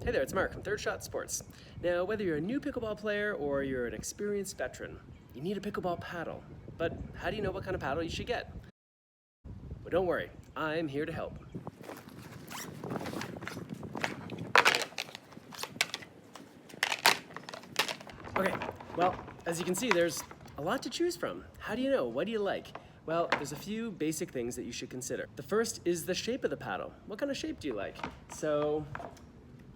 Hey there, it's Mark from Third Shot Sports. Now, whether you're a new pickleball player or you're an experienced veteran, you need a pickleball paddle. But how do you know what kind of paddle you should get? Well, don't worry, I'm here to help. Okay, well, as you can see, there's a lot to choose from. How do you know? What do you like? Well, there's a few basic things that you should consider. The first is the shape of the paddle. What kind of shape do you like? So,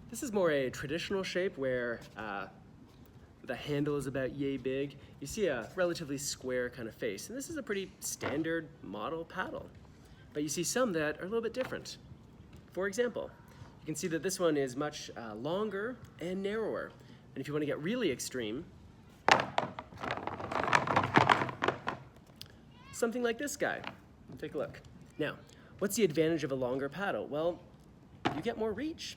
this is more a traditional shape where the handle is about yay big. You see a relatively square kind of face, and this is a pretty standard model paddle. But you see some that are a little bit different. For example, you can see that this one is much longer and narrower. And if you want to get really extreme, something like this guy. Take a look. Now, what's the advantage of a longer paddle? Well, you get more reach.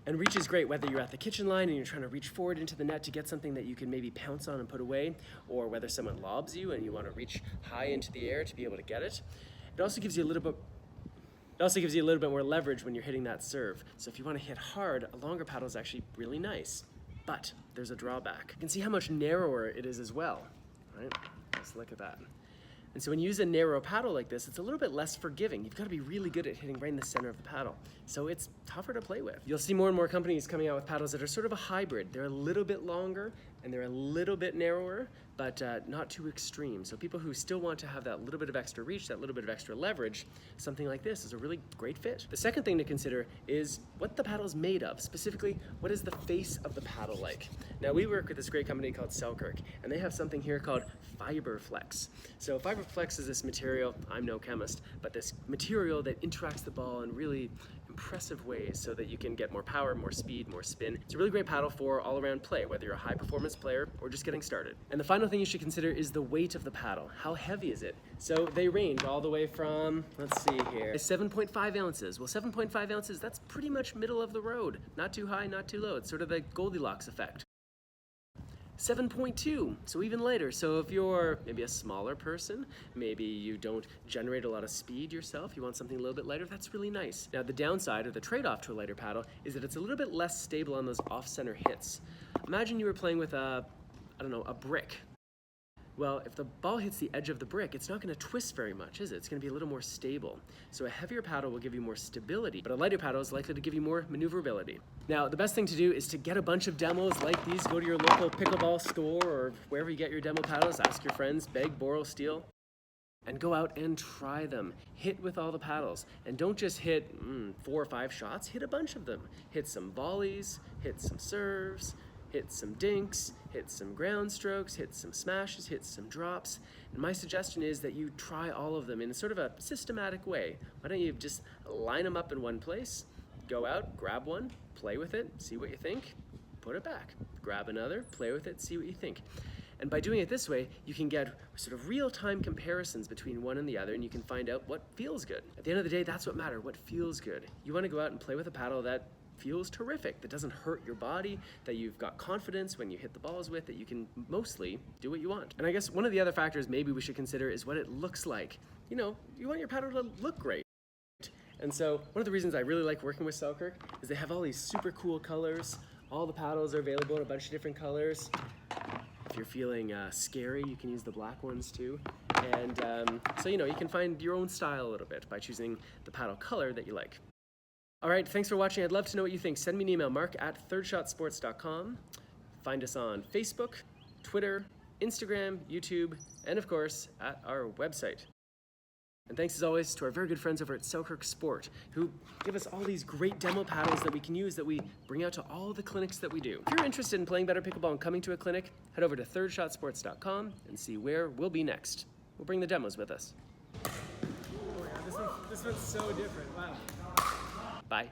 And reach is great whether you're at the kitchen line and you're trying to reach forward into the net to get something that you can maybe pounce on and put away, or whether someone lobs you and you want to reach high into the air to be able to get it. It also gives you a little bit more leverage when you're hitting that serve. So if you want to hit hard, a longer paddle is actually really nice. But there's a drawback. You can see how much narrower it is as well, right? Let's look at that. And so when you use a narrow paddle like this, it's a little bit less forgiving. You've got to be really good at hitting right in the center of the paddle. So it's tougher to play with. You'll see more and more companies coming out with paddles that are sort of a hybrid. They're a little bit longer and they're a little bit narrower, but not too extreme. So people who still want to have that little bit of extra reach, that little bit of extra leverage, something like this is a really great fit. The second thing to consider is what the paddle is made of. Specifically, what is the face of the paddle like? Now, we work with this great company called Selkirk, and they have something here called Fiberflex. So Fiberflex is this material, I'm no chemist, but this material that interacts the ball in really impressive ways so that you can get more power, more speed, more spin. It's a really great paddle for all-around play, whether you're a high-performance player or just getting started. And the final thing you should consider is the weight of the paddle. How heavy is it? So they range all the way from, let's see here, 7.5 ounces. Well, 7.5 ounces, that's pretty much middle of the road. Not too high, not too low. It's sort of the Goldilocks effect. 7.2, so even lighter. So if you're maybe a smaller person, maybe you don't generate a lot of speed yourself, you want something a little bit lighter, that's really nice. Now the downside, or the trade-off to a lighter paddle, is that it's a little bit less stable on those off-center hits. Imagine you were playing with a brick. Well, if the ball hits the edge of the brick, it's not going to twist very much, is it? It's going to be a little more stable. So a heavier paddle will give you more stability, but a lighter paddle is likely to give you more maneuverability. Now, the best thing to do is to get a bunch of demos like these. Go to your local pickleball store or wherever you get your demo paddles. Ask your friends, beg, borrow, steal, and go out and try them. Hit with all the paddles. And don't just hit 4 or 5 shots. Hit a bunch of them. Hit some volleys, hit some serves, hit some dinks, hit some ground strokes, hit some smashes, hit some drops. And my suggestion is that you try all of them in sort of a systematic way. Why don't you just line them up in one place, go out, grab one, play with it, see what you think, put it back. Grab another, play with it, see what you think. And by doing it this way, you can get sort of real-time comparisons between one and the other, and you can find out what feels good. At the end of the day, that's what matters, what feels good. You want to go out and play with a paddle that feels terrific, that doesn't hurt your body, that you've got confidence when you hit the balls with, that you can mostly do what you want. And I guess one of the other factors maybe we should consider is what it looks like. You know, you want your paddle to look great. And so one of the reasons I really like working with Selkirk is they have all these super cool colors. All the paddles are available in a bunch of different colors. If you're feeling scary, you can use the black ones too. And so, you know, you can find your own style a little bit by choosing the paddle color that you like. All right, thanks for watching. I'd love to know what you think. Send me an email, mark@thirdshotsports.com. Find us on Facebook, Twitter, Instagram, YouTube, and of course, at our website. And thanks as always to our very good friends over at Selkirk Sport, who give us all these great demo paddles that we can use, that we bring out to all the clinics that we do. If you're interested in playing better pickleball and coming to a clinic, head over to thirdshotsports.com and see where we'll be next. We'll bring the demos with us. Oh yeah, this one's so different. Wow. Bye.